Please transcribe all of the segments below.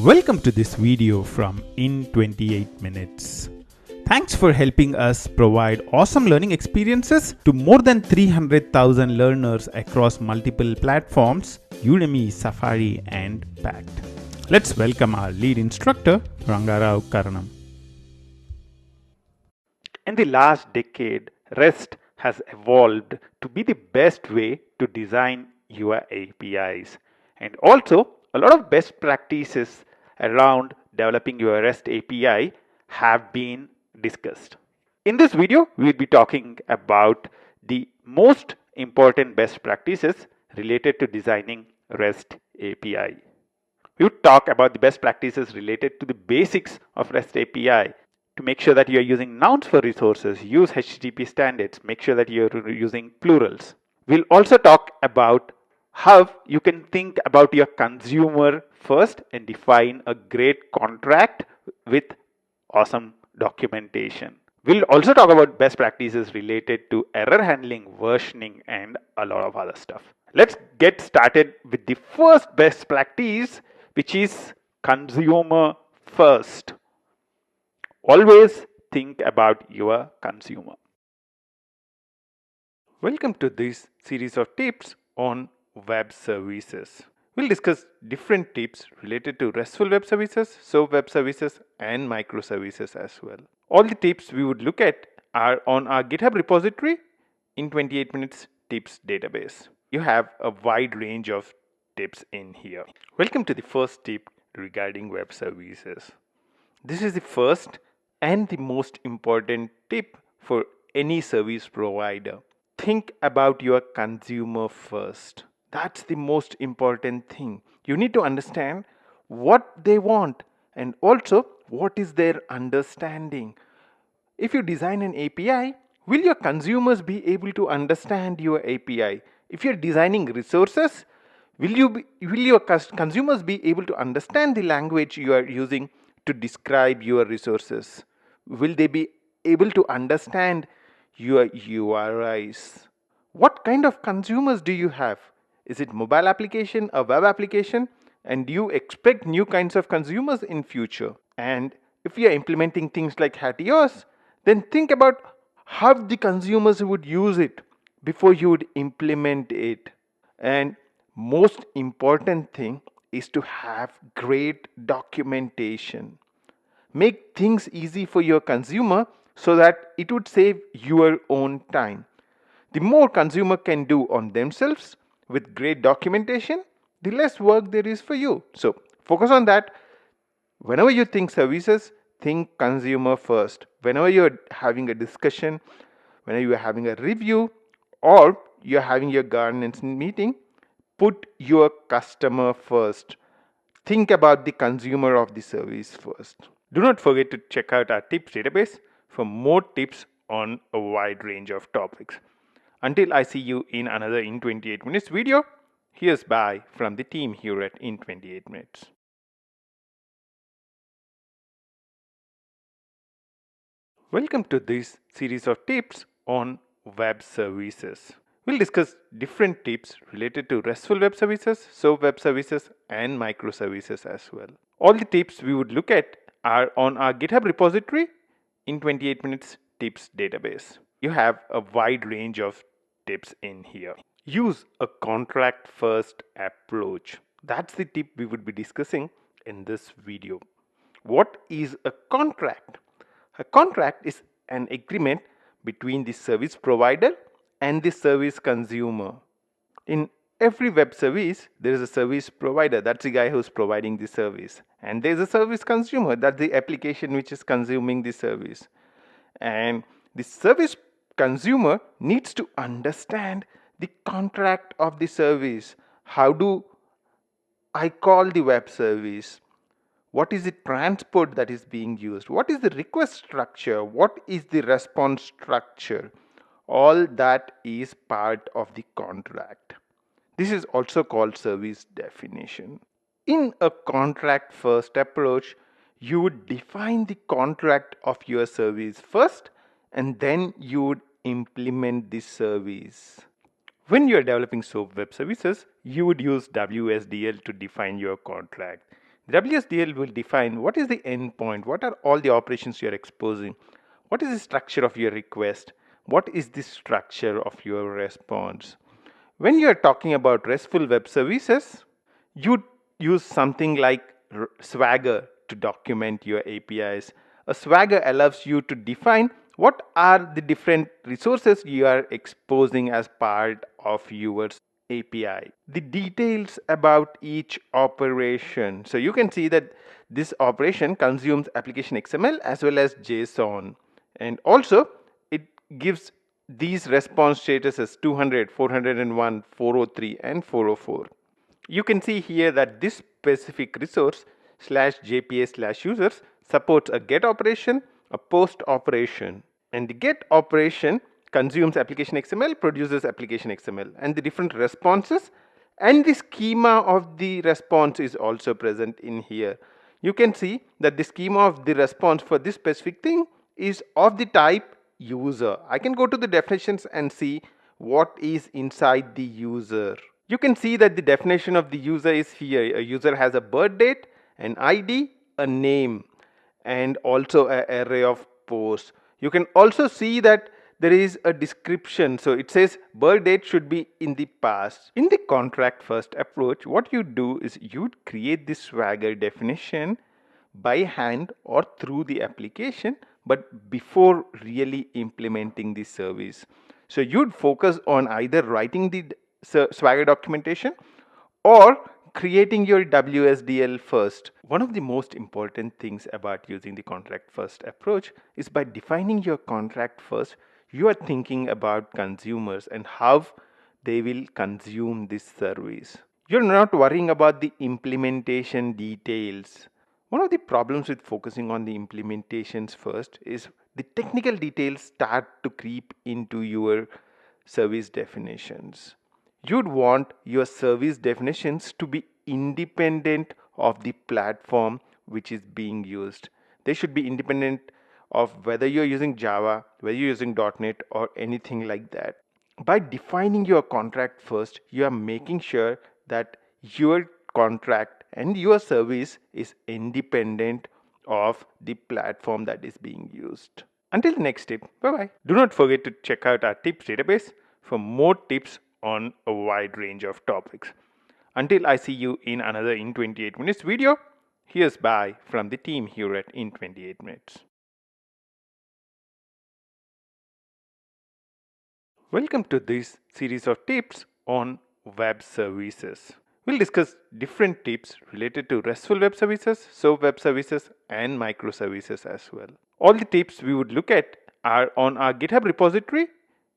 Welcome to this video from In 28 Minutes. Thanks for helping us provide awesome learning experiences to more than 300,000 learners across multiple platforms, Udemy, Safari and Pact. Let's welcome our lead instructor, Rangarao Karanam. In the last decade, REST has evolved to be the best way to design your APIs. And also, a lot of best practices around developing your REST API have been discussed. In this video, we'll be talking about the most important best practices related to designing REST API. We would talk about the best practices related to the basics of REST API to make sure that you're using nouns for resources, use HTTP standards, make sure that you're using plurals. We'll also talk about how you can think about your consumer first and define a great contract with awesome documentation. We'll also talk about best practices related to error handling, versioning, and a lot of other stuff. Let's get started with the first best practice, which is consumer first. Always think about your consumer. Welcome to this series of tips on web services. We'll discuss different tips related to RESTful web services, SOAP web services, and microservices as well. All the tips we would look at are on our GitHub repository in 28 minutes tips database. You have a wide range of tips in here. Welcome to the first tip regarding web services. This is the first and the most important tip for any service provider. Think about your consumer first. That's the most important thing. You need to understand what they want and also what is their understanding. If you design an API, will your consumers be able to understand your API? If you're designing resources, will your consumers be able to understand the language you are using to describe your resources? Will they be able to understand your URIs? What kind of consumers do you have? Is it mobile application, a web application? And do you expect new kinds of consumers in future? And if you are implementing things like HATIOS, then think about how the consumers would use it before you would implement it. And most important thing is to have great documentation. Make things easy for your consumer so that it would save your own time. The more consumer can do on themselves with great documentation, the less work there is for you. So focus on that. Whenever you think services, think consumer first. Whenever you're having a discussion, whenever you're having a review, or you're having your governance meeting, put your customer first. Think about the consumer of the service first. Do not forget to check out our tips database for more tips on a wide range of topics. Until I see you in another In 28 Minutes video, here's bye from the team here at In 28 Minutes. Welcome to this series of tips on web services. We'll discuss different tips related to RESTful web services, SOAP web services, and microservices as well. All the tips we would look at are on our GitHub repository in 28 minutes tips database. You have a wide range of tips in here. Use a contract first approach. That's the tip we would be discussing in this video. What is a contract? A contract is an agreement between the service provider and the service consumer. In every web service, there is a service provider, that's the guy who's providing the service. And there's a service consumer, that's the application which is consuming the service. And the service consumer needs to understand the contract of the service. How do I call the web service? What is the transport that is being used? What is the request structure? What is the response structure? All that is part of the contract. This is also called service definition. In a contract first approach, you would define the contract of your service first and then you would implement the service. When you are developing SOAP web services, you would use WSDL to define your contract. The WSDL will define what is the endpoint, what are all the operations you are exposing, what is the structure of your request, what is the structure of your response. When you are talking about RESTful web services, you use something like Swagger to document your APIs. A Swagger allows you to define what are the different resources you are exposing as part of your API. The details about each operation. So you can see that this operation consumes application XML as well as JSON. And also it gives these response statuses 200, 401, 403 and 404. You can see here that this specific resource /jpa/users supports a get operation, a post operation, and the get operation consumes application XML, produces application XML, and the different responses and the schema of the response is also present in here. You can see that the schema of the response for this specific thing is of the type user. I can go to the definitions and see what is inside the user. You can see that the definition of the user is here. A user has a birth date, an ID, a name, and also an array of posts. You can also see that there is a description. So it says birth date should be in the past. In the contract first approach, what you do is you create this Swagger definition by hand or through the application, but before really implementing the service. So you'd focus on either writing the Swagger documentation or creating your WSDL first. One of the most important things about using the contract first approach is by defining your contract first, you are thinking about consumers and how they will consume this service. You're not worrying about the implementation details. One of the problems with focusing on the implementations first is the technical details start to creep into your service definitions. You'd want your service definitions to be independent of the platform which is being used. They should be independent of whether you're using Java, whether you're using .NET or anything like that. By defining your contract first, you are making sure that your contract and your service is independent of the platform that is being used. Until the next tip, bye bye. Do not forget to check out our tips database for more tips on a wide range of topics. Until I see you in another In 28 Minutes video, here's bye from the team here at In 28 Minutes. Welcome to this series of tips on web services. We'll discuss different tips related to RESTful web services, SOAP web services, and microservices as well. All the tips we would look at are on our GitHub repository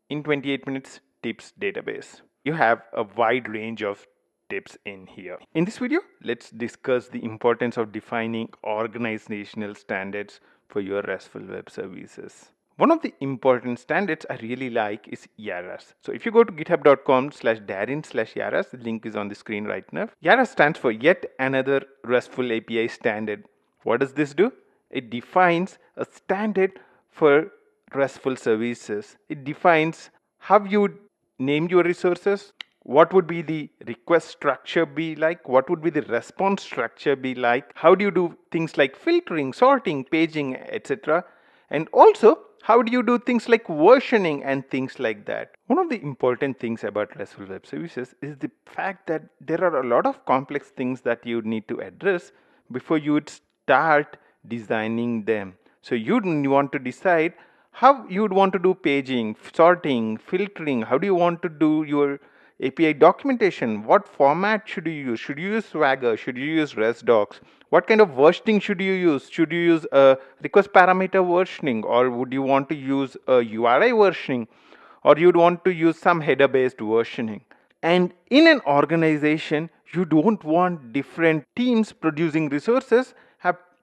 in 28 Minutes Tips database. You have a wide range of tips in here. In this video, let's discuss the importance of defining organizational standards for your RESTful web services. One of the important standards I really like is uris. So if you go to github.com/darin/uris, the link is on the screen right now. uris stands for yet another RESTful API standard. What does this do? It defines a standard for RESTful services. It defines how you would name your resources, what would be the request structure be like, what would be the response structure be like, how do you do things like filtering, sorting, paging, etc. And also, how do you do things like versioning and things like that? One of the important things about RESTful web services is the fact that there are a lot of complex things that you need to address before you would start designing them. So you'd want to decide how you'd want to do paging, sorting, filtering, how do you want to do your API documentation, what format should you use? Should you use Swagger? Should you use REST docs? What kind of versioning should you use? Should you use a request parameter versioning, or would you want to use a URI versioning, or you'd want to use some header based versioning? And in an organization, you don't want different teams producing resources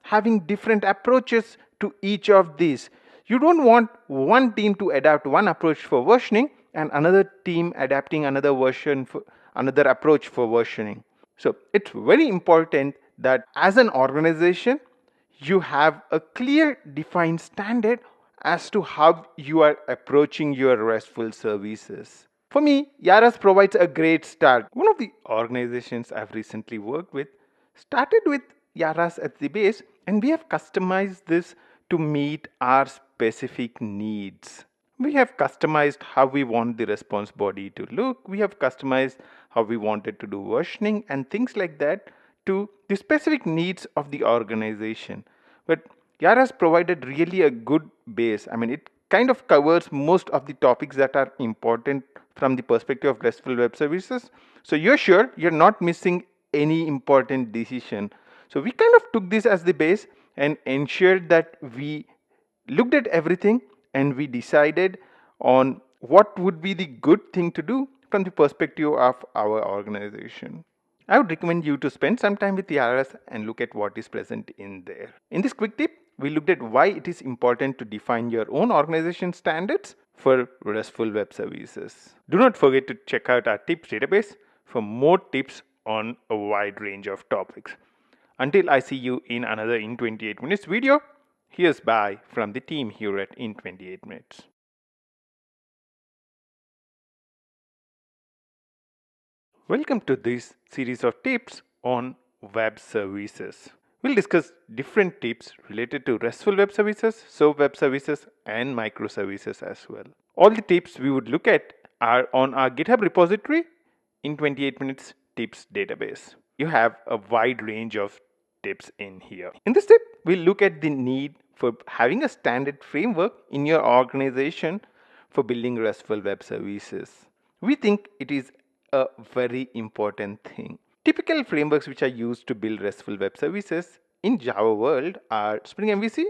having different approaches to each of these. You don't want one team to adapt one approach for versioning and another team adapting another approach for versioning. So it's very important that as an organization, you have a clear defined standard as to how you are approaching your RESTful services. For me, uris provides a great start. One of the organizations I've recently worked with started with uris at the base, and we have customized this to meet our specific needs. We have customized how we want the response body to look. We have customized how we wanted to do versioning and things like that to the specific needs of the organization. But Yara's provided really a good base. I mean, it kind of covers most of the topics that are important from the perspective of RESTful web services. So you're sure you're not missing any important decision. So we kind of took this as the base and ensured that we looked at everything and we decided on what would be the good thing to do from the perspective of our organization. I would recommend you to spend some time with the RS and look at what is present in there. In this quick tip, we looked at why it is important to define your own organization standards for RESTful web services. Do not forget to check out our tips database for more tips on a wide range of topics. Until I see you in another In 28 Minutes video, here's bye from the team here at In 28 Minutes. Welcome to this series of tips on web services. We'll discuss different tips related to RESTful web services, SOAP web services, and microservices as well. All the tips we would look at are on our GitHub repository in 28 Minutes Tips database. You have a wide range of tips in here. In this tip, we'll look at the need for having a standard framework in your organization for building RESTful web services. We think it is a very important thing. Typical frameworks which are used to build RESTful web services in Java world are Spring MVC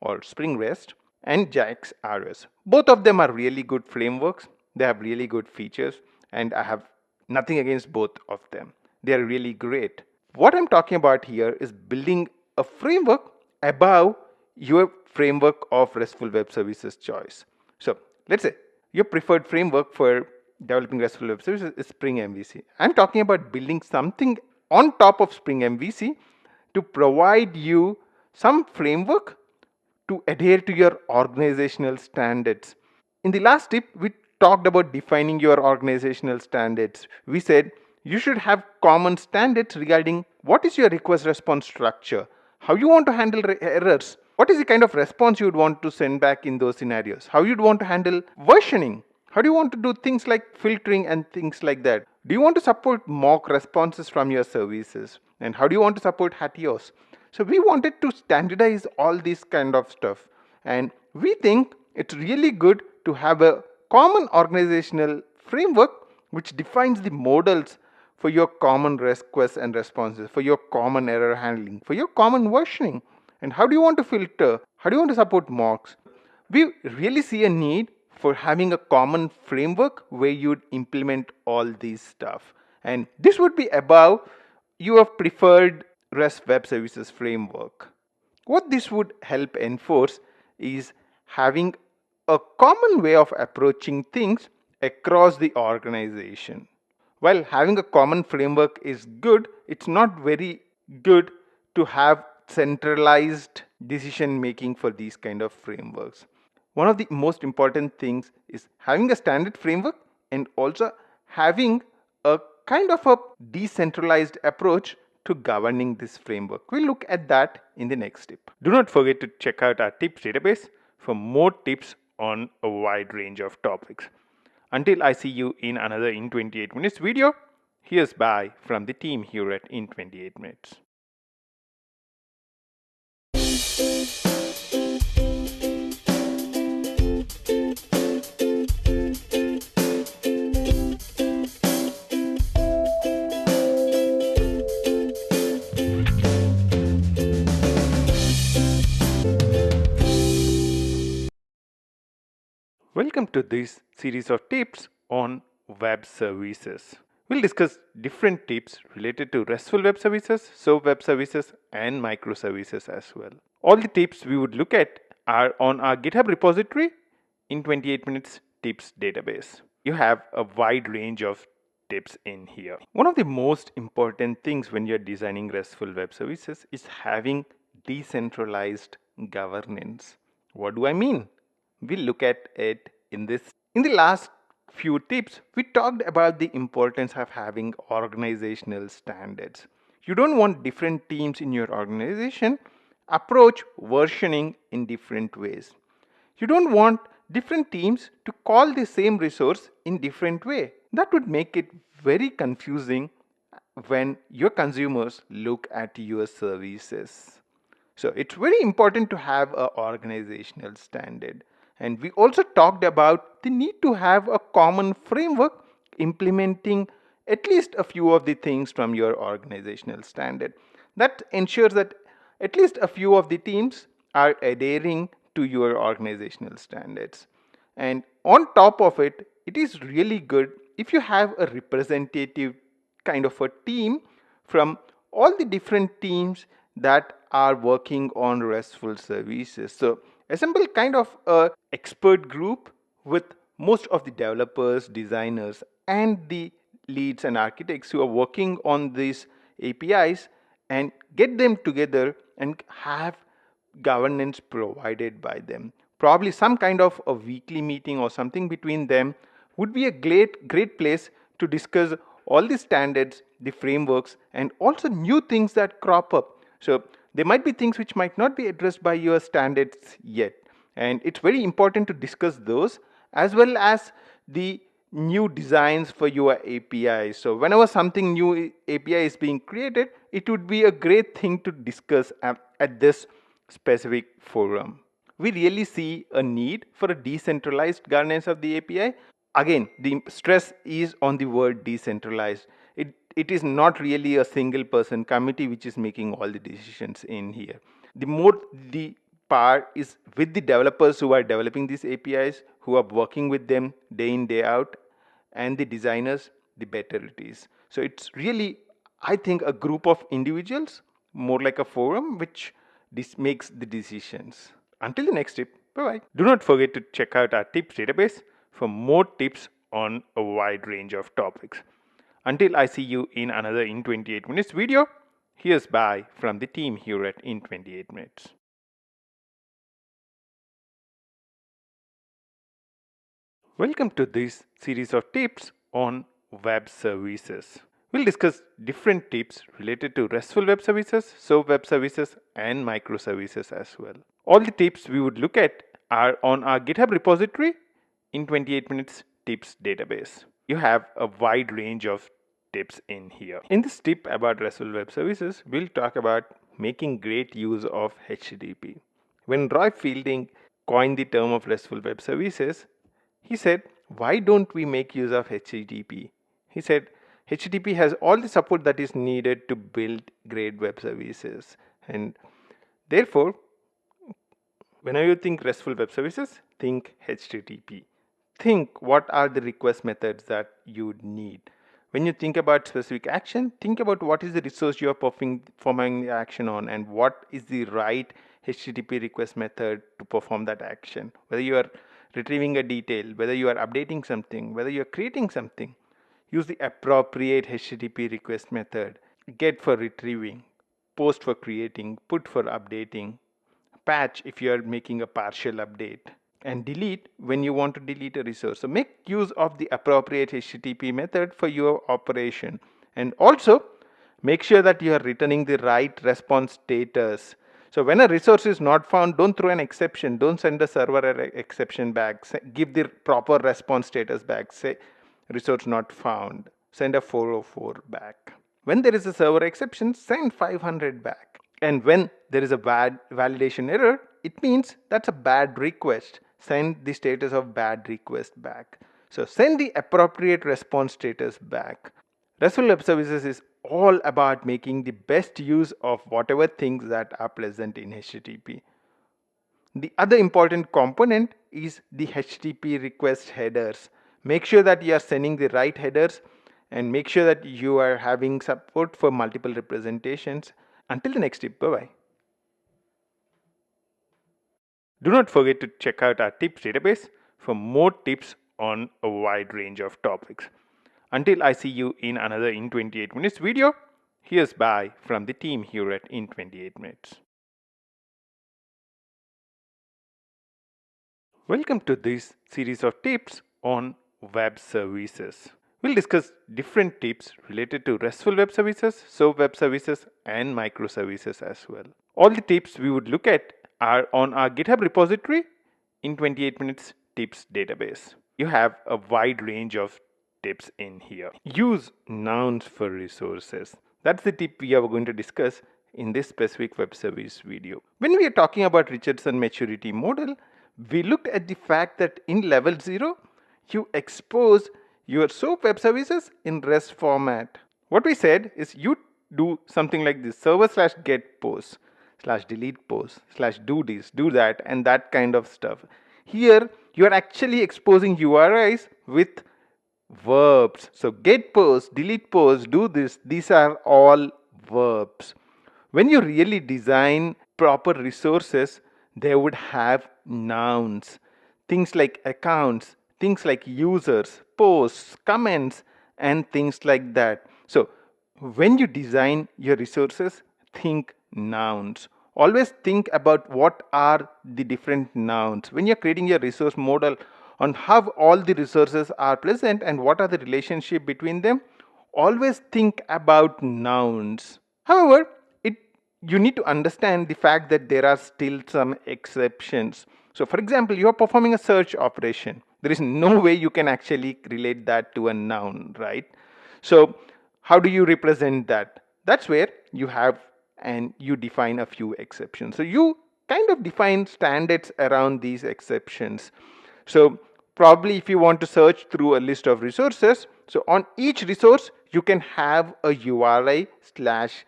or Spring REST and JAX RS. Both of them are really good frameworks. They have really good features and I have nothing against both of them. They are really great. What I'm talking about here is building a framework above your framework of RESTful web services choice. So let's say your preferred framework for developing RESTful web services is Spring MVC. I'm talking about building something on top of Spring MVC to provide you some framework to adhere to your organizational standards. In the last tip, we talked about defining your organizational standards. We said you should have common standards regarding what is your request response structure, how you want to handle errors, what is the kind of response you would want to send back in those scenarios, how you'd want to handle versioning, how do you want to do things like filtering and things like that. Do you want to support mock responses from your services? And how do you want to support Hatios? So we wanted to standardize all this kind of stuff. And we think it's really good to have a common organizational framework which defines the models for your common requests and responses, for your common error handling, for your common versioning. And how do you want to filter? How do you want to support mocks? We really see a need for having a common framework where you'd implement all these stuff. And this would be above your preferred REST web services framework. What this would help enforce is having a common way of approaching things across the organization. While having a common framework is good, it's not very good to have centralized decision making for these kind of frameworks. One of the most important things is having a standard framework and also having a kind of a decentralized approach to governing this framework. We'll look at that in the next tip. Do not forget to check out our tips database for more tips on a wide range of topics. Until I see you in another In 28 Minutes video, here's bye from the team here at In 28 Minutes. Welcome to this series of tips on web services. We'll discuss different tips related to RESTful web services, SOAP web services, and microservices as well. All the tips we would look at are on our GitHub repository in 28 Minutes Tips database. You have a wide range of tips in here. One of the most important things when you're designing RESTful web services is having decentralized governance. What do I mean? We'll look at it in this. In the last few tips, we talked about the importance of having organizational standards. you don't want different teams in your organization approach versioning in different ways. You don't want different teams to call the same resource in different way. That would make it very confusing when your consumers look at your services. So it's very important to have an organizational standard. And we also talked about the need to have a common framework implementing at least a few of the things from your organizational standard. That ensures that at least a few of the teams are adhering to your organizational standards. And on top of it, it is really good if you have a representative kind of a team from all the different teams that are working on RESTful services. So assemble kind of a expert group with most of the developers, designers, and the leads and architects who are working on these APIs, and get them together and have governance provided by them. Probably some kind of a weekly meeting or something between them would be a great place to discuss all the standards, the frameworks, and also new things that crop up. So there might be things which might not be addressed by your standards yet, and it's very important to discuss those as well as the new designs for your API. So whenever something new API is being created, it would be a great thing to discuss at this specific forum. We really see a need for a decentralized governance of the API. Again, the stress is on the word decentralized. It is not really a single person committee which is making all the decisions in here. The more the power is with the developers who are developing these APIs, who are working with them day in, day out, and the designers, the better it is. So it's really, I think, a group of individuals, more like a forum, which makes the decisions. Until the next tip, bye bye. Do not forget to check out our tips database for more tips on a wide range of topics. Until I see you in another In 28 Minutes video, here's bye from the team here at In 28 Minutes. Welcome to this series of tips on web services. We'll discuss different tips related to RESTful web services, SOAP web services, and microservices as well. All the tips we would look at are on our GitHub repository in 28 Minutes Tips database. You have a wide range of tips in here. In this tip about RESTful web services, we'll talk about making great use of HTTP. When Roy Fielding coined the term of RESTful web services, he said, why don't we make use of HTTP? He said, HTTP has all the support that is needed to build great web services. And therefore, whenever you think RESTful web services, think HTTP. Think what are the request methods that you need. When you think about specific action, think about what is the resource you are performing the action on and what is the right HTTP request method to perform that action. Whether you are retrieving a detail, whether you are updating something, whether you are creating something, use the appropriate HTTP request method. Get for retrieving, post for creating, put for updating, patch if you are making a partial update, and delete when you want to delete a resource. So make use of the appropriate HTTP method for your operation, and also make sure that you are returning the right response status. So when a resource is not found, don't throw an exception. Don't send a server exception back. Give the proper response status back. Say resource not found. Send a 404 back. When there is a server exception, send 500 back. And when there is a bad validation error, it means that's a bad request. Send the status of bad request back. So send the appropriate response status back. RESTful web services is all about making the best use of whatever things that are present in HTTP. The other important component is the HTTP request headers. Make sure that you are sending the right headers and make sure that you are having support for multiple representations. Until the next tip, bye-bye. Do not forget to check out our tips database for more tips on a wide range of topics. Until I see you in another In 28 Minutes video, here's bye from the team here at In 28 Minutes. Welcome to this series of tips on web services. We'll discuss different tips related to RESTful web services, SOAP web services, and microservices as well. All the tips we would look at are on our GitHub repository in 28 minutes tips database. You have a wide range of tips in here. Use nouns for resources. That's the tip we are going to discuss in this specific web service video. When we are talking about Richardson maturity model, we looked at the fact that in level 0, you expose your SOAP web services in REST format. What we said is you do something like this: server/get post /delete post /do this, do that, and that kind of stuff. Here, you are actually exposing URIs with verbs. So get post, delete post, do this, these are all verbs. When you really design proper resources, they would have nouns. Things like accounts, things like users, posts, comments, and things like that. So when you design your resources, think nouns. Always think about what are the different nouns. When you're creating your resource model on how all the resources are present and what are the relationship between them, always think about nouns. However, you need to understand the fact that there are still some exceptions. So for example, you are performing a search operation. There is no way you can actually relate that to a noun, right? So how do you represent that? That's where you have and you define a few exceptions. So you kind of define standards around these exceptions. So probably if you want to search through a list of resources, so on each resource you can have a URI/search.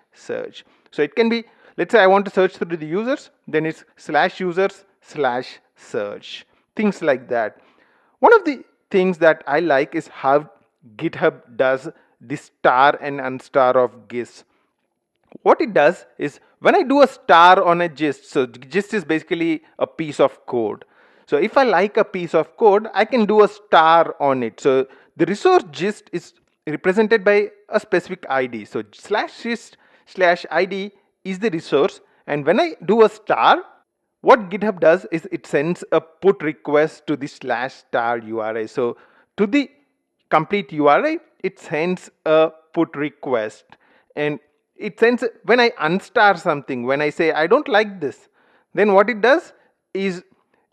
So it can be, let's say I want to search through the users, then it's /users/search, things like that. One of the things that I like is how GitHub does the star and unstar of GIS. What it does is when I do a star on a gist, so gist is basically a piece of code. So if I like a piece of code, I can do a star on it. So the resource gist is represented by a specific ID. So /gist/ID is the resource, and when I do a star, what GitHub does is it sends a put request to the /star URI. So to the complete URI, it sends a put request, and it sends when I unstar something, when I say I don't like this, then what it does is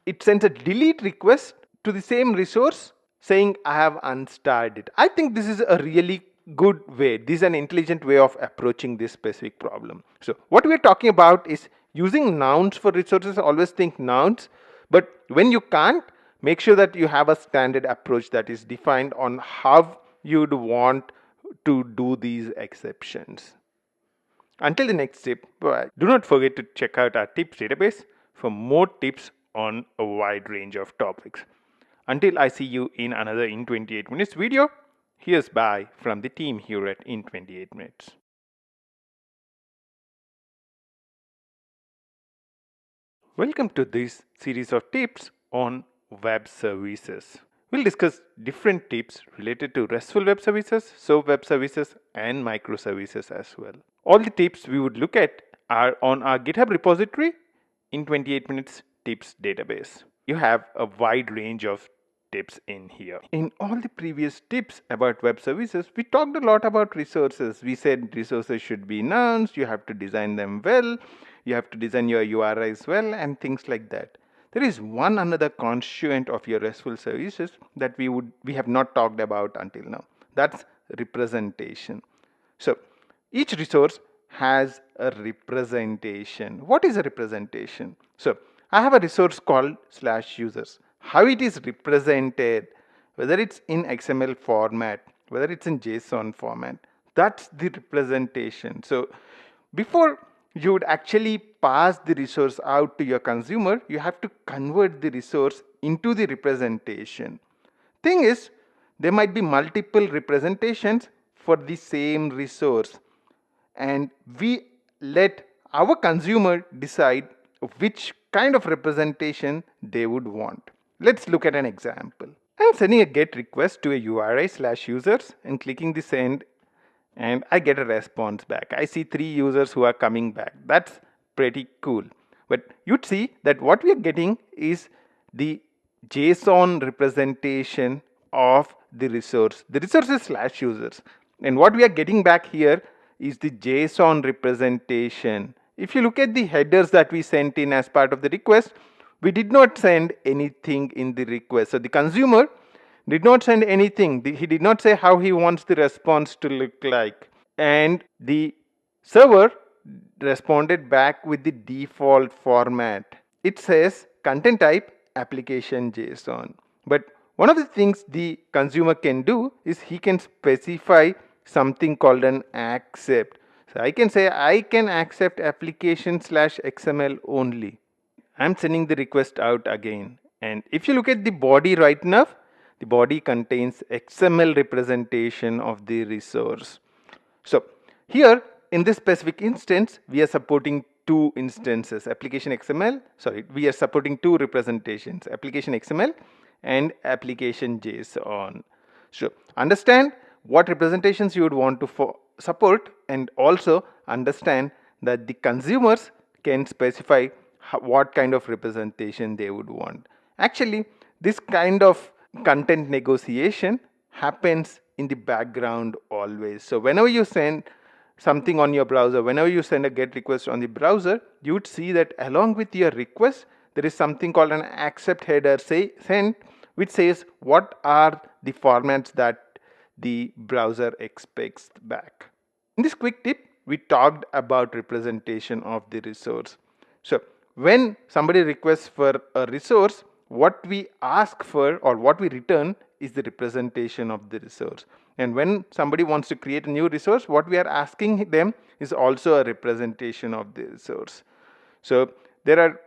it sends a delete request to the same resource saying I have unstarred it. I think this is a really good way. This is an intelligent way of approaching this specific problem. So what we're talking about is using nouns for resources. Always think nouns, but when you can't, make sure that you have a standard approach that is defined on how you'd want to do these exceptions. Until the next tip, bye. Do not forget to check out our tips database for more tips on a wide range of topics. Until I see you in another In 28 Minutes video, here's bye from the team here at In 28 Minutes. Welcome to this series of tips on web services. We'll discuss different tips related to RESTful web services, SOAP web services, and microservices as well. All the tips we would look at are on our GitHub repository in 28 minutes tips database. You have a wide range of tips in here. In all the previous tips about web services, we talked a lot about resources. We said resources should be nouns, you have to design them well, you have to design your URIs well, and things like that. There is one another constituent of your RESTful services that we have not talked about until now. That's representation. So each resource has a representation. What is a representation? So I have a resource called /users. How it is represented, whether it's in XML format, whether it's in JSON format, that's the representation. So before you would actually pass the resource out to your consumer, you have to convert the resource into the representation. Thing is, there might be multiple representations for the same resource, and we let our consumer decide which kind of representation they would want. Let's look at an example. I'm sending a GET request to a URI/users and clicking the send, and I get a response back. I see 3 users who are coming back. That's pretty cool. But you'd see that what we are getting is the JSON representation of the resource. The resource is slash users. And what we are getting back here is the JSON representation. If you look at the headers that we sent in as part of the request, we did not send anything in the request. So the consumer did not send anything. He did not say how he wants the response to look like. And the server responded back with the default format. It says content type application JSON. But one of the things the consumer can do is he can specify something called an accept. So I can say I can accept application slash XML only. I'm sending the request out again. And if you look at the body right now, the body contains XML representation of the resource. So here in this specific instance, we are supporting two instances, application XML, we are supporting two representations, application XML and application JSON. So understand what representations you would want to support, and also understand that the consumers can specify what kind of representation they would want. Actually, this kind of content negotiation happens in the background always. So whenever you send something on your browser, whenever you send a GET request on the browser, you would see that along with your request, there is something called an accept header sent, which says what are the formats that the browser expects back. In this quick tip, we talked about representation of the resource. So when somebody requests for a resource, what we ask for or what we return is the representation of the resource. And when somebody wants to create a new resource, what we are asking them is also a representation of the resource. So there are,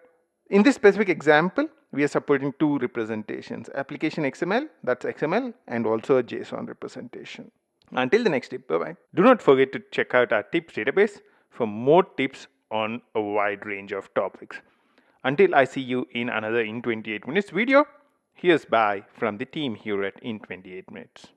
in this specific example, we are supporting two representations, application XML, that's XML, and also a JSON representation. Until the next tip, bye-bye. Do not forget to check out our tips database for more tips on a wide range of topics. Until I see you in another In 28 Minutes video, here's bye from the team here at In 28 Minutes.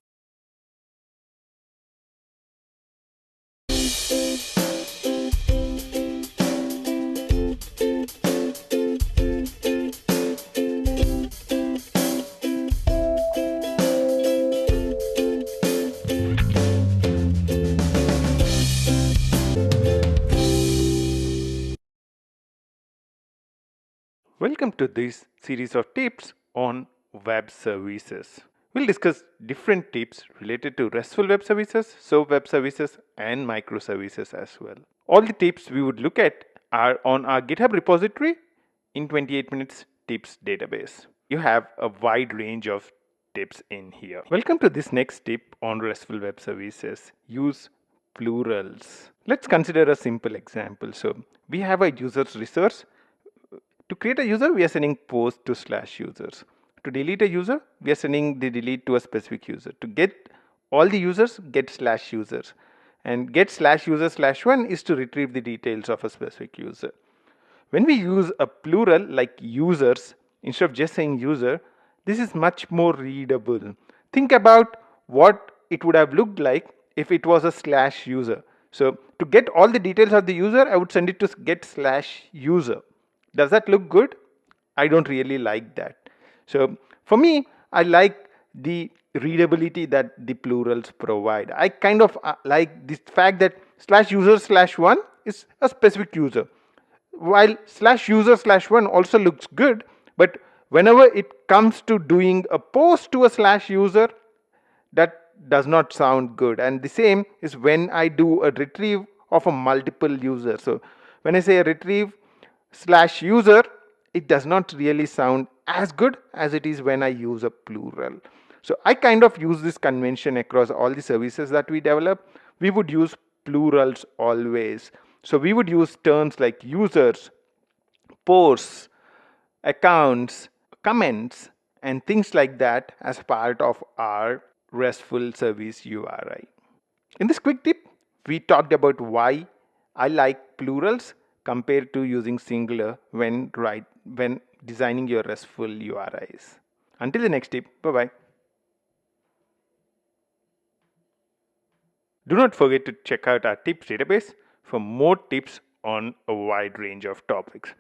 Welcome to this series of tips on web services. We'll discuss different tips related to RESTful web services, SOAP web services, and microservices as well. All the tips we would look at are on our GitHub repository in 28 Minutes Tips database. You have a wide range of tips in here. Welcome to this next tip on RESTful web services. Use plurals. Let's consider a simple example. So we have a user's resource. To create a user, we are sending post to slash users. To delete a user, we are sending the delete to a specific user. To get all the users, get slash users. And get slash user slash one is to retrieve the details of a specific user. When we use a plural like users, instead of just saying user, this is much more readable. Think about what it would have looked like if it was a slash user. So to get all the details of the user, I would send it to get slash user. Does that look good? I don't really like that. So for me, I like the readability that the plurals provide. I kind of like the fact that slash user slash one is a specific user, while slash user slash one also looks good, but whenever it comes to doing a post to a slash user, that does not sound good. And the same is when I do a retrieve of a multiple user. So when I say retrieve slash user, it does not really sound as good as it is when I use a plural. So I kind of use this convention across all the services that we develop. We would use plurals always. So we would use terms like users, posts, accounts, comments, and things like that as part of our RESTful service URI. In this quick tip, we talked about why I like plurals compared to using singular when designing your RESTful URIs. Until the next tip, bye-bye. Do not forget to check out our tips database for more tips on a wide range of topics.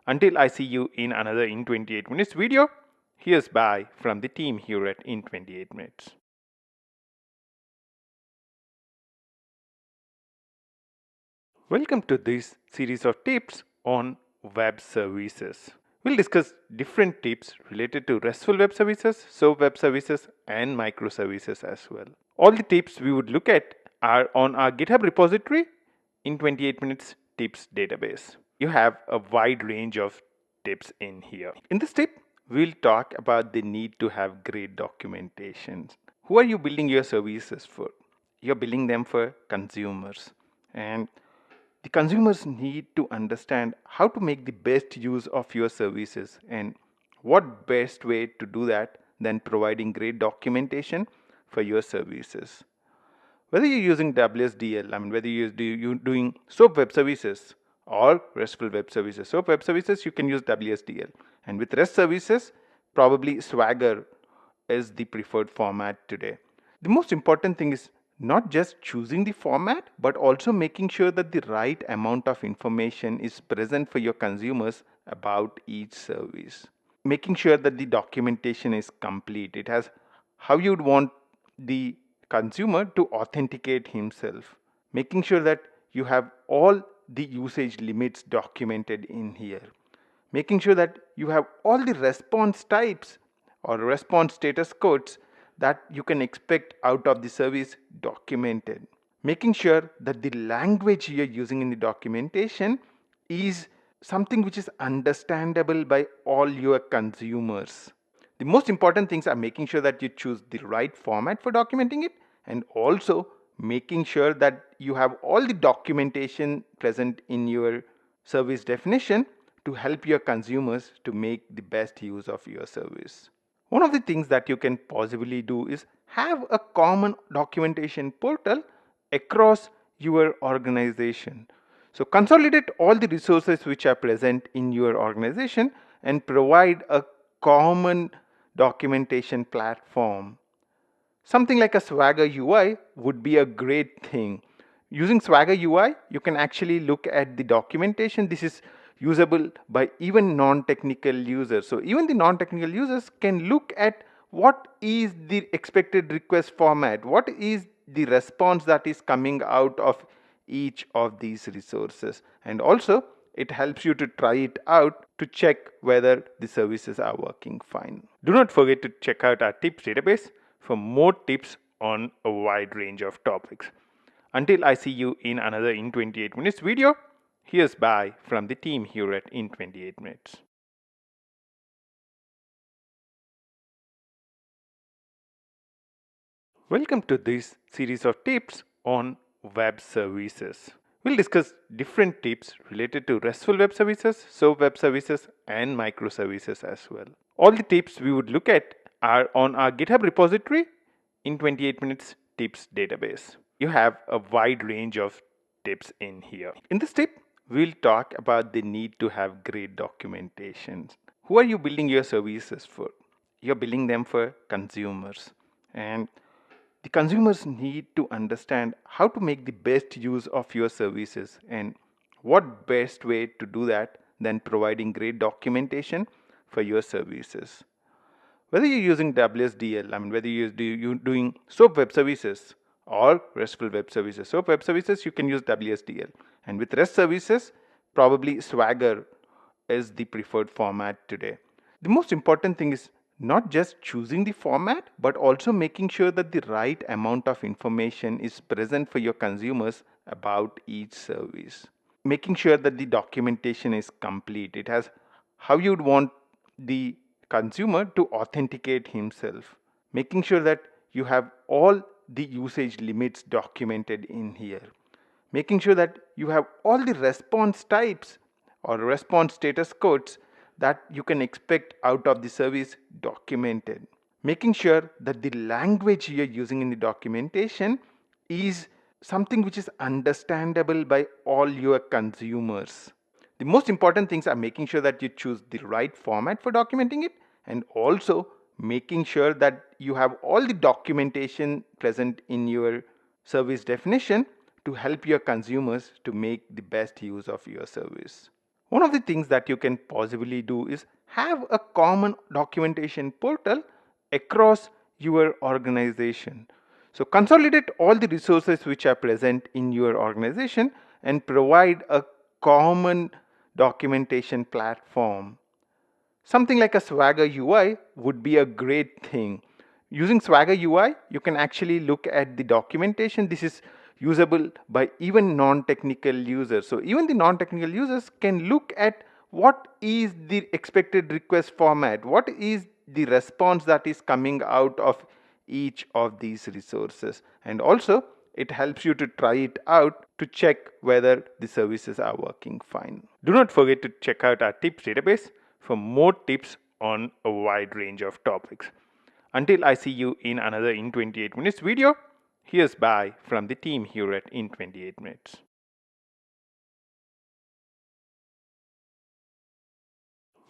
Until I see you in another In 28 Minutes video, here's bye from the team here at In 28 Minutes. Welcome to this series of tips on web services. We'll discuss different tips related to RESTful web services, SOAP web services, and microservices as well. All the tips we would look at are on our GitHub repository in 28 minutes tips database. You have a wide range of tips in here. In this tip, we'll talk about the need to have great documentation. Who are you building your services for? You're building them for consumers. And the consumers need to understand how to make the best use of your services, and what best way to do that than providing great documentation for your services. Whether you're using WSDL, whether you're doing SOAP web services or RESTful web services. SOAP web services, you can use WSDL. And with REST services, probably Swagger is the preferred format today. The most important thing is not just choosing the format, but also making sure that the right amount of information is present for your consumers about each service. Making sure that the documentation is complete. It has how you'd want the consumer to authenticate himself. Making sure that you have all the usage limits documented in here. Making sure that you have all the response types or response status codes that you can expect out of the service documented. Making sure that the language you're using in the documentation is something which is understandable by all your consumers. The most important things are making sure that you choose the right format for documenting it, and also making sure that you have all the documentation present in your service definition to help your consumers to make the best use of your service. One of the things that you can possibly do is have a common documentation portal across your organization. So consolidate all the resources which are present in your organization and provide a common documentation platform. Something like a Swagger UI would be a great thing. Using Swagger UI, you can actually look at the documentation. This is usable by even non-technical users. So even the non-technical users can look at what is the expected request format, what is the response that is coming out of each of these resources. And also it helps you to try it out to check whether the services are working fine. Do not forget to check out our tips database for more tips on a wide range of topics. Until I see you in another In 28 Minutes video, here's bye from the team here at In 28 Minutes. Welcome to this series of tips on web services. We'll discuss different tips related to RESTful web services, SOAP web services, and microservices as well. All the tips we would look at are on our GitHub repository in 28 minutes tips database. You have a wide range of tips in here. In this tip, we'll talk about the need to have great documentation. Who are you building your services for? You're building them for consumers. And the consumers need to understand how to make the best use of your services, and what best way to do that than providing great documentation for your services. Whether you're using WSDL, whether you're doing SOAP web services or RESTful web services. SOAP web services, you can use WSDL. And with REST services, probably Swagger is the preferred format today. The most important thing is not just choosing the format, but also making sure that the right amount of information is present for your consumers about each service. Making sure that the documentation is complete. It has how you'd want the consumer to authenticate himself. Making sure that you have all the usage limits documented in here. Making sure that you have all the response types or response status codes that you can expect out of the service documented. Making sure that the language you're using in the documentation is something which is understandable by all your consumers. The most important things are making sure that you choose the right format for documenting it, and also making sure that you have all the documentation present in your service definition to help your consumers to make the best use of your service. One of the things that you can possibly do is have a common documentation portal across your organization. So consolidate all the resources which are present in your organization and provide a common documentation platform. Something like a Swagger UI would be a great thing. Using Swagger UI, you can actually look at the documentation. This is usable by even non-technical users. So even the non-technical users can look at what is the expected request format, what is the response that is coming out of each of these resources. And also, it helps you to try it out to check whether the services are working fine. Do not forget to check out our tips database for more tips on a wide range of topics. Until I see you in another In 28 Minutes video, here's bye from the team here at In 28 Minutes.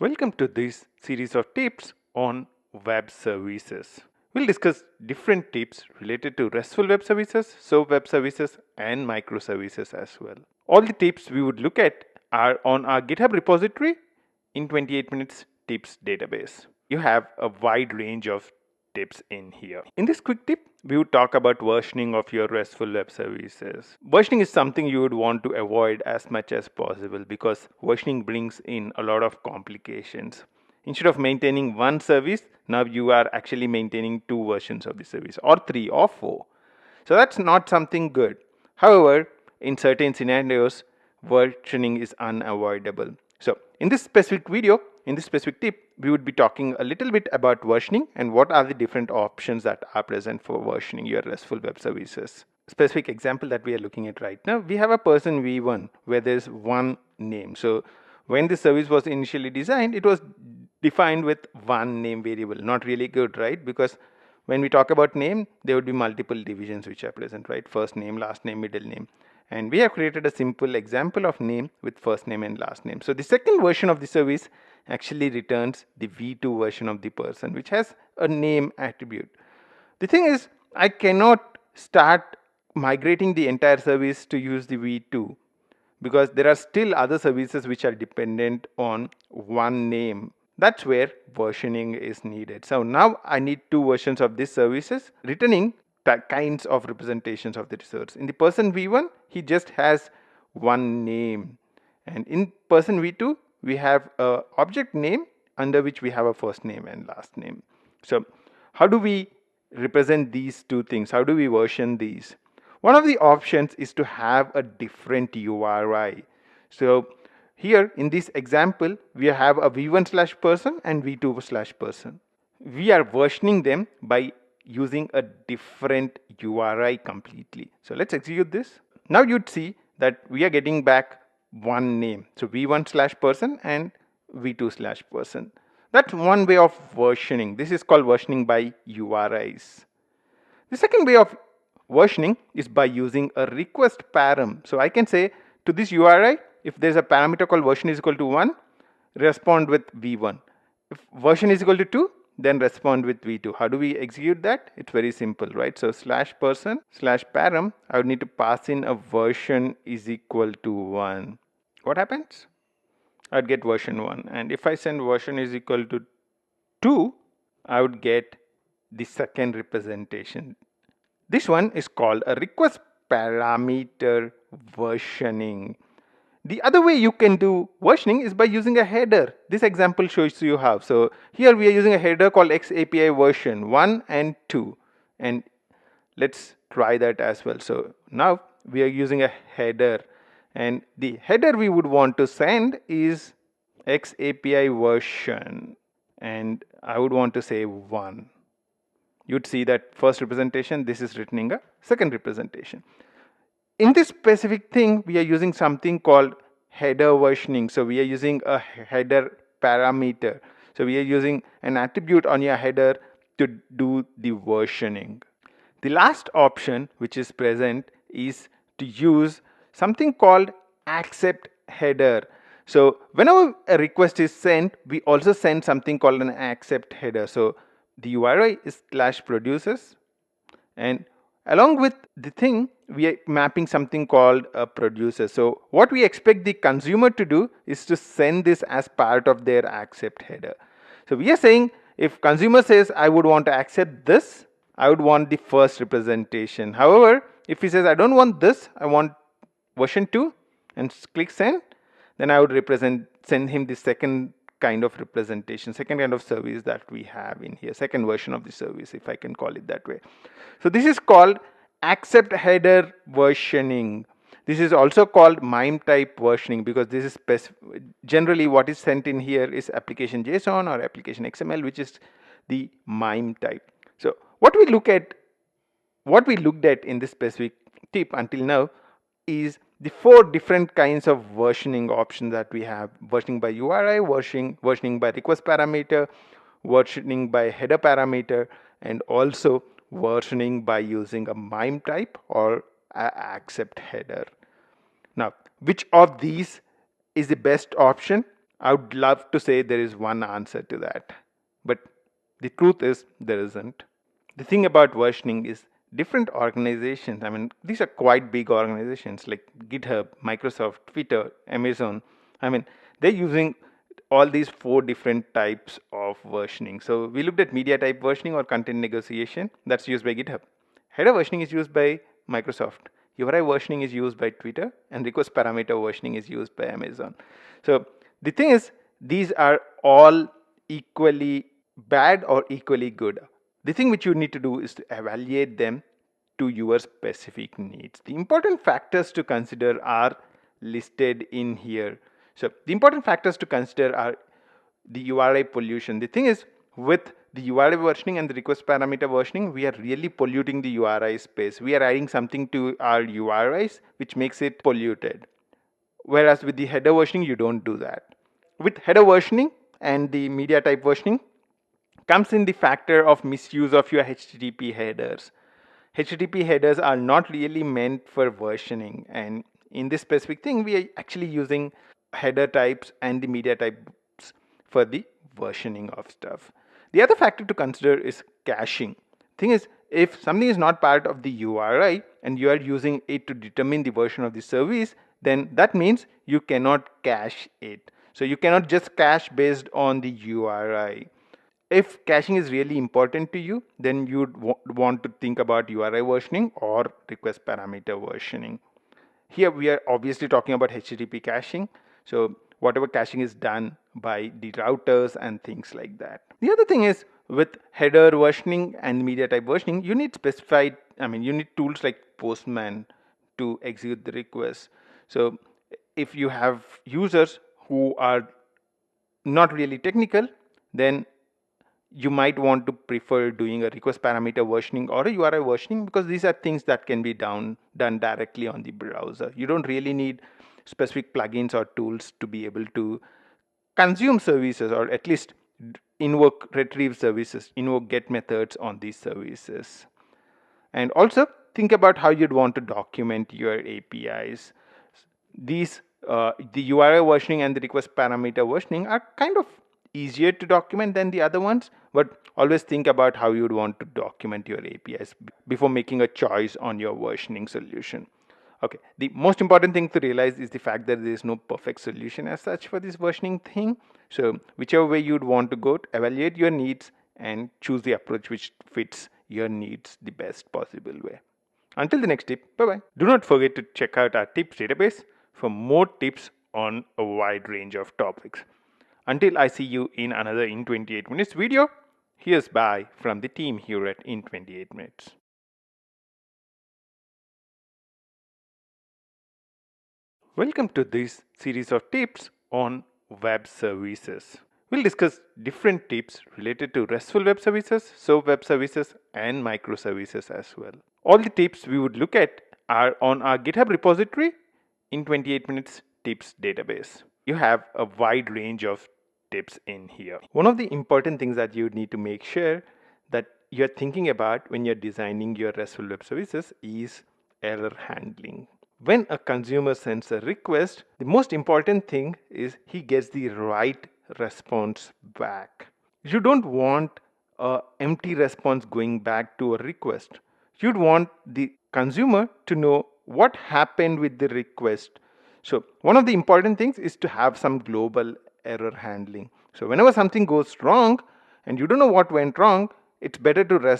Welcome to this series of tips on web services. We'll discuss different tips related to RESTful web services, SOAP web services, and microservices as well. All the tips we would look at are on our GitHub repository in 28 Minutes Tips database. You have a wide range of tips in here. In this quick tip, we would talk about versioning of your RESTful web services. Versioning is something you would want to avoid as much as possible because versioning brings in a lot of complications. Instead of maintaining one service, now you are actually maintaining two versions of the service, or three or four. So that's not something good. However, in certain scenarios, versioning is unavoidable. So in this specific video, in this specific tip, we would be talking a little bit about versioning and what are the different options that are present for versioning your RESTful web services. Specific example that we are looking at right now, we have a person v1 where there's one name. So when the service was initially designed, it was defined with one name variable. Not really good, right? Because when we talk about name, there would be multiple divisions which are present, right? First name, last name, middle name. And we have created a simple example of name with first name and last name. So the second version of the service actually returns the v2 version of the person, which has a name attribute. The thing is, I cannot start migrating the entire service to use the v2 because there are still other services which are dependent on one name. That's where versioning is needed. So now I need two versions of these services returning kinds of representations of the resource. In the person v1, he just has one name, and in person v2 we have a object name under which we have a first name and last name. So how do we represent these two things? How do we version these? One of the options is to have a different URI. So here in this example, we have a v1/person and v2/person. We are versioning them by using a different URI completely. So let's execute this. Now you'd see that we are getting back one name. So v1/person and v2/person. That's one way of versioning. This is called versioning by URIs. The second way of versioning is by using a request param. So I can say to this URI, if there's a parameter called version is equal to 1, respond with v1. If version is equal to 2, then respond with v2. How do we execute that? It's very simple, right? So /person/param, I would need to pass in a version is equal to 1. What happens? I'd get version 1. And if I send version is equal to 2, I would get the second representation. This one is called a request parameter versioning. The other way you can do versioning is by using a header. This example shows you how. So here we are using a header called XAPI version 1 and 2. And let's try that as well. So now we are using a header. And the header we would want to send is XAPI version. And I would want to say 1. You'd see that first representation, this is returning a second representation. In this specific thing, we are using something called header versioning. So we are using a header parameter. So we are using an attribute on your header to do the versioning. The last option which is present is to use something called accept header. So whenever a request is sent, we also send something called an accept header. So the URI is /producers, and along with the thing, we are mapping something called a producer. So what we expect the consumer to do is to send this as part of their accept header. So we are saying if consumer says I would want to accept this, I would want the first representation. However, if he says I don't want this, I want version 2, and click send, then I would send him the second kind of representation, second kind of service that we have in here, second version of the service, if I can call it that way. So this is called accept header versioning. This is also called MIME type versioning, because this is generally what is sent in here is application JSON or application XML, which is the MIME type. So what we looked at in this specific tip until now is the 4 different kinds of versioning options that we have: versioning by URI, versioning by request parameter, versioning by header parameter, and also versioning by using a MIME type or accept header. Now, which of these is the best option? I would love to say there is one answer to that, but the truth is there isn't. The thing about versioning is different organizations, I mean, these are quite big organizations like GitHub, Microsoft, Twitter, Amazon. I mean, they're using all these 4 different types of versioning. So we looked at media type versioning or content negotiation, that's used by GitHub. Header versioning is used by Microsoft. URI versioning is used by Twitter, and request parameter versioning is used by Amazon. So the thing is, these are all equally bad or equally good. The thing which you need to do is to evaluate them to your specific needs. The important factors to consider are listed in here. So the important factors to consider are the URI pollution. The thing is, with the URI versioning and the request parameter versioning, we are really polluting the URI space. We are adding something to our URIs which makes it polluted. Whereas with the header versioning, you don't do that. With header versioning and the media type versioning comes in the factor of misuse of your HTTP headers. HTTP headers are not really meant for versioning, and in this specific thing we are actually using header types and the media types for the versioning of stuff. The other factor to consider is caching. Thing is, if something is not part of the URI and you are using it to determine the version of the service, then that means you cannot cache it. So you cannot just cache based on the URI. If caching is really important to you, then you'd want to think about URI versioning or request parameter versioning. Here we are obviously talking about HTTP caching. So whatever caching is done by the routers and things like that. The other thing is, with header versioning and media type versioning, you need you need tools like Postman to execute the request. So if you have users who are not really technical, then you might want to prefer doing a request parameter versioning or a URI versioning, because these are things that can be done directly on the browser. You don't really need specific plugins or tools to be able to consume services, or at least invoke retrieve services, invoke get methods on these services. And also think about how you'd want to document your APIs. These the URI versioning and the request parameter versioning are kind of easier to document than the other ones, but always think about how you'd want to document your APIs before making a choice on your versioning solution. Okay, the most important thing to realize is the fact that there is no perfect solution as such for this versioning thing. So whichever way you'd want to go, evaluate your needs and choose the approach which fits your needs the best possible way. Until the next tip, bye bye. Do not forget to check out our tips database for more tips on a wide range of topics. Until I see you in another In 28 Minutes video, here's bye from the team here at In 28 Minutes. Welcome to this series of tips on web services. We'll discuss different tips related to RESTful web services, SOAP web services, and microservices as well. All the tips we would look at are on our GitHub repository in 28 Minutes Tips database. You have a wide range of tips in here. One of the important things that you need to make sure that you're thinking about when you're designing your RESTful web services is error handling. When a consumer sends a request, the most important thing is he gets the right response back. You don't want an empty response going back to a request. You'd want the consumer to know what happened with the request. So one of the important things is to have some global error handling. So whenever something goes wrong and you don't know what went wrong, it's better to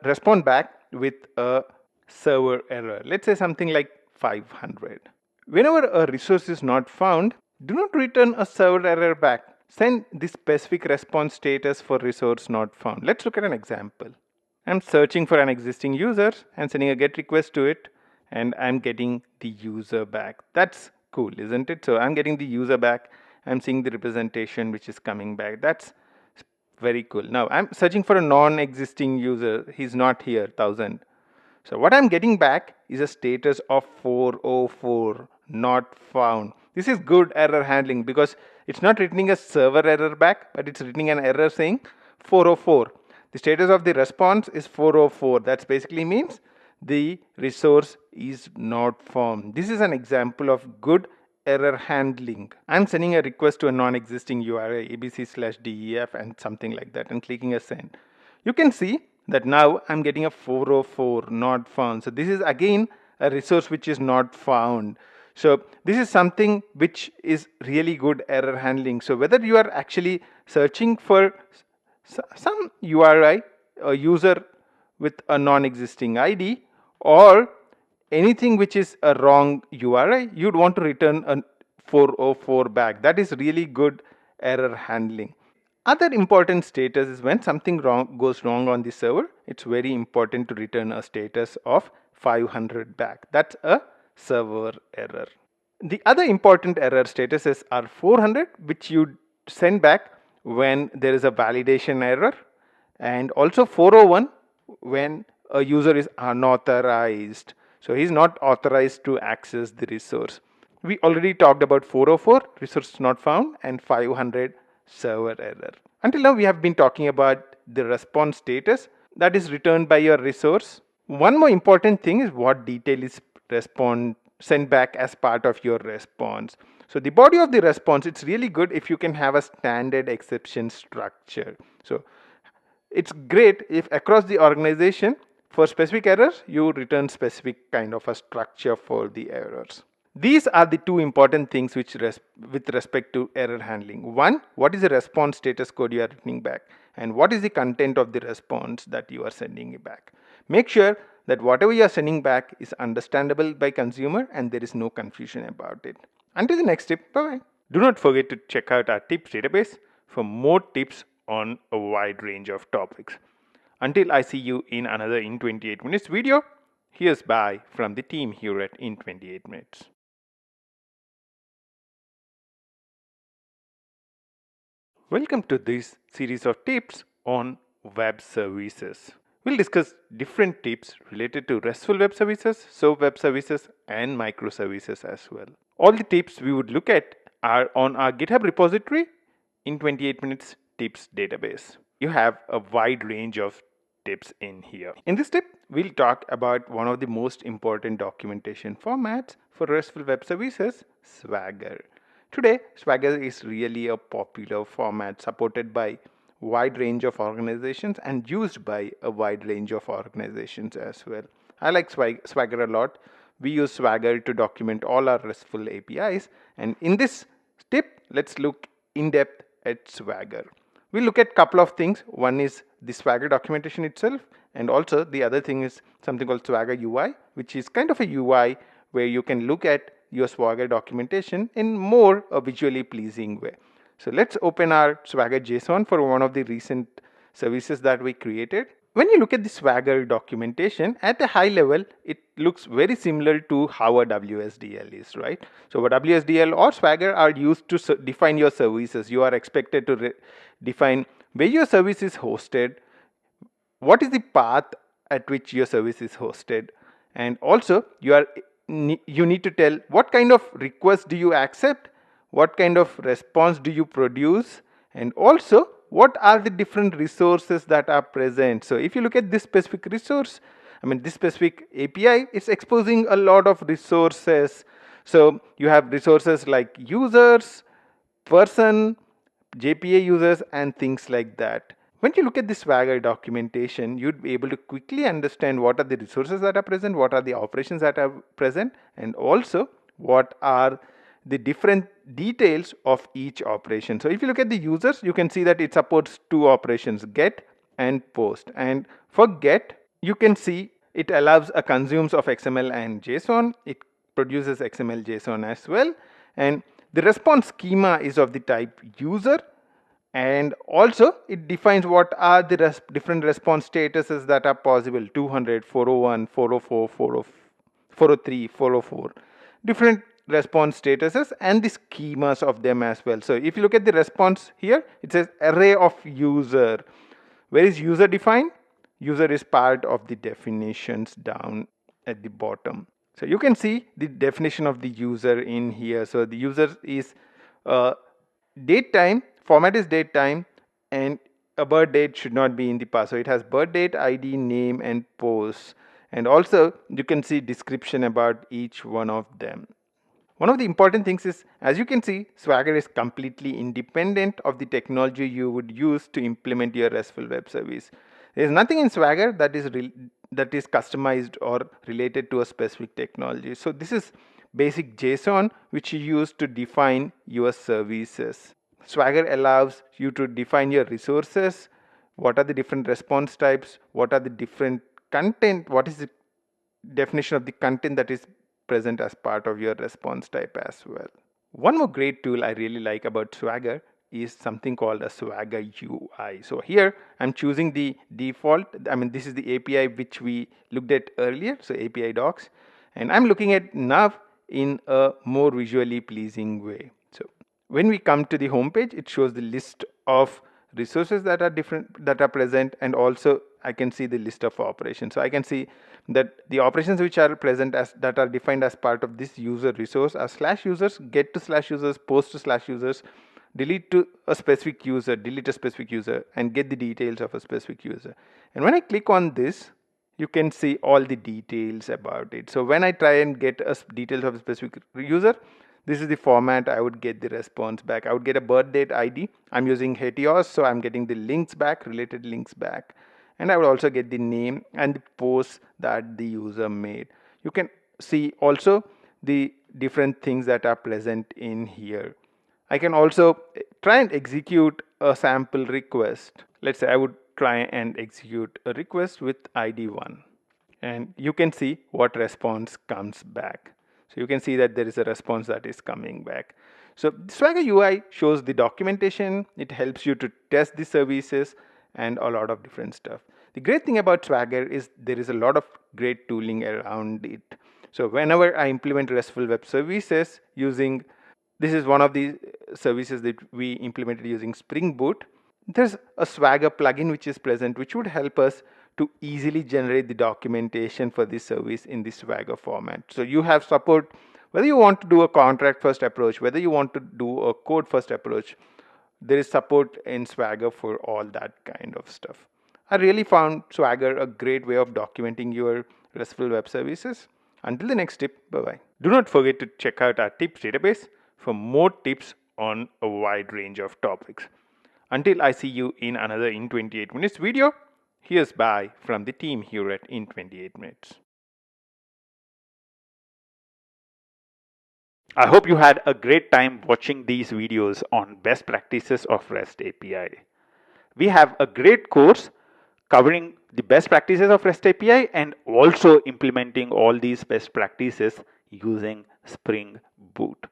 respond back with a server error. Let's say something like 500. Whenever a resource is not found, do not return a server error back. Send the specific response status for resource not found. Let's look at an example. I'm searching for an existing user and sending a get request to it, and I'm getting the user back. That's cool, isn't it? So I'm getting the user back. I'm seeing the representation which is coming back. That's very cool. Now I'm searching for a non-existing user. He's not here, 1000. So what I'm getting back is a status of 404 not found. This is good error handling because it's not returning a server error back, but it's returning an error saying 404. The status of the response is 404. That basically means the resource is not found. This is an example of good error handling. I'm sending a request to a non-existing URI abc/def and something like that and clicking a send. You can see that now I'm getting a 404 not found. So this is again a resource which is not found. So this is something which is really good error handling. So whether you are actually searching for some URI, a user with a non-existing ID, or anything which is a wrong URI, you'd want to return a 404 back. That is really good error handling. Other important status is when something goes wrong on the server, it's very important to return a status of 500 back. That's a server error. The other important error statuses are 400, which you send back when there is a validation error, and also 401 when a user is unauthorized. So he's not authorized to access the resource. We already talked about 404, resource not found, and 500, server error. Until now, we have been talking about the response status that is returned by your resource. One more important thing is what detail is sent back as part of your response. So the body of the response, it's really good if you can have a standard exception structure. So it's great if across the organization for specific errors, you return specific kind of a structure for the errors. These are the two important things which with respect to error handling. One, what is the response status code you are returning back? And what is the content of the response that you are sending back? Make sure that whatever you are sending back is understandable by consumer and there is no confusion about it. Until the next tip, bye-bye. Do not forget to check out our tips database for more tips on a wide range of topics. Until I see you in another In 28 Minutes video, here's bye from the team here at In 28 Minutes. Welcome to this series of tips on web services. We'll discuss different tips related to RESTful web services, SOAP web services, and microservices as well. All the tips we would look at are on our GitHub repository in 28 Minutes Tips database. You have a wide range of tips in here. In this tip, we'll talk about one of the most important documentation formats for RESTful web services, Swagger. Today, Swagger is really a popular format supported by wide range of organizations and used by a wide range of organizations as well. I like Swagger a lot. We use Swagger to document all our RESTful APIs, and in this tip, let's look in depth at Swagger. We'll look at a couple of things. One is the Swagger documentation itself, and also the other thing is something called Swagger UI, which is kind of a UI where you can look at your Swagger documentation in more a visually pleasing way. So let's open our Swagger JSON for one of the recent services that we created. When you look at the Swagger documentation at a high level, it looks very similar to how a WSDL is, right? So a WSDL or Swagger are used to define your services. You are expected to define where your service is hosted, what is the path at which your service is hosted, and also you need to tell what kind of request do you accept, what kind of response do you produce, and also what are the different resources that are present. So if you look at this specific resource, this specific API, it's exposing a lot of resources. So you have resources like users, person, JPA users, and things like that. When you look at the Swagger documentation, you'd be able to quickly understand what are the resources that are present, what are the operations that are present, and also what are the different details of each operation. So if you look at the users, you can see that it supports two operations, get and post. And for get, you can see it allows a consumes of XML and JSON. It produces XML JSON as well. And the response schema is of the type user. And also it defines what are the different response statuses that are possible: 200, 401, 404, 403, 404. Different response statuses and the schemas of them as well. So if you look at the response here, it says array of user. Where is user defined? User is part of the definitions down at the bottom. So you can see the definition of the user in here. So the user is date time, format is date time, and a birth date should not be in the past. So it has birth date, ID, name, and post. And also you can see description about each one of them. One of the important things is, as you can see, Swagger is completely independent of the technology you would use to implement your RESTful web service. There is nothing in Swagger that is customized or related to a specific technology. So this is basic JSON which you use to define your services. Swagger allows you to define your resources, what are the different response types, what are the different content, what is the definition of the content that is present as part of your response type as well. One more great tool I really like about Swagger is something called a Swagger UI. So here I'm choosing the default, this is the API which we looked at earlier, so API docs, and I'm looking at now in a more visually pleasing way. So when we come to the home page, it shows the list of resources that are present, and also I can see the list of operations. So I can see that the operations which are present that are defined as part of this user resource are /users, get to /users, post to /users, delete to a specific user, delete a specific user, and get the details of a specific user. And when I click on this, you can see all the details about it. So when I try and get details of a specific user, this is the format I would get the response back. I would get a birth date ID. I'm using Hetios, so I'm getting the links back, related links back. And I would also get the name and the post that the user made. You can see also the different things that are present in here. I can also try and execute a sample request. Let's say I would try and execute a request with ID 1. And you can see what response comes back. So you can see that there is a response that is coming back. So Swagger UI shows the documentation. It helps you to test the services and a lot of different stuff. The great thing about Swagger is there is a lot of great tooling around it. So whenever I implement RESTful web services using, this is one of the services that we implemented using Spring Boot, there's a Swagger plugin which is present, which would help us to easily generate the documentation for this service in the Swagger format. So you have support, whether you want to do a contract first approach, whether you want to do a code first approach, there is support in Swagger for all that kind of stuff. I really found Swagger a great way of documenting your RESTful web services. Until the next tip, bye-bye. Do not forget to check out our tips database for more tips on a wide range of topics. Until I see you in another In 28 Minutes video, here's bye from the team here at In 28 Minutes. I hope you had a great time watching these videos on best practices of REST API. We have a great course covering the best practices of REST API and also implementing all these best practices using Spring Boot.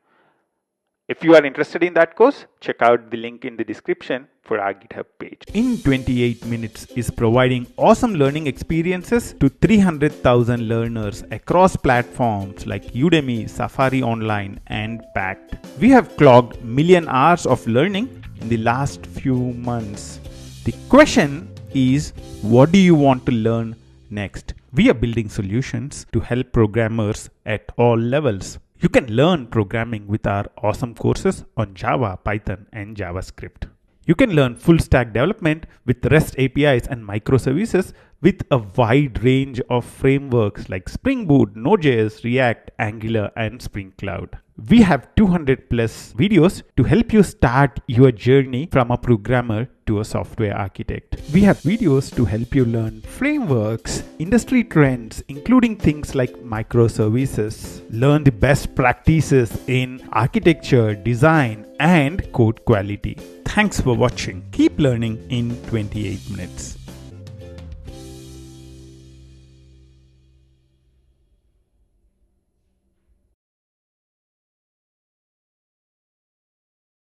If you are interested in that course, check out the link in the description for our GitHub page. In 28 Minutes is providing awesome learning experiences to 300,000 learners across platforms like Udemy, Safari Online, and Pact. We have clocked million hours of learning in the last few months. The question is, what do you want to learn next? We are building solutions to help programmers at all levels. You can learn programming with our awesome courses on Java, Python, and JavaScript. You can learn full stack development with REST APIs and microservices with a wide range of frameworks like Spring Boot, Node.js, React, Angular, and Spring Cloud. We have 200 plus videos to help you start your journey from a programmer to a software architect. We have videos to help you learn frameworks, industry trends, including things like microservices. Learn the best practices in architecture, design, and code quality. Thanks for watching. Keep learning in 28 minutes.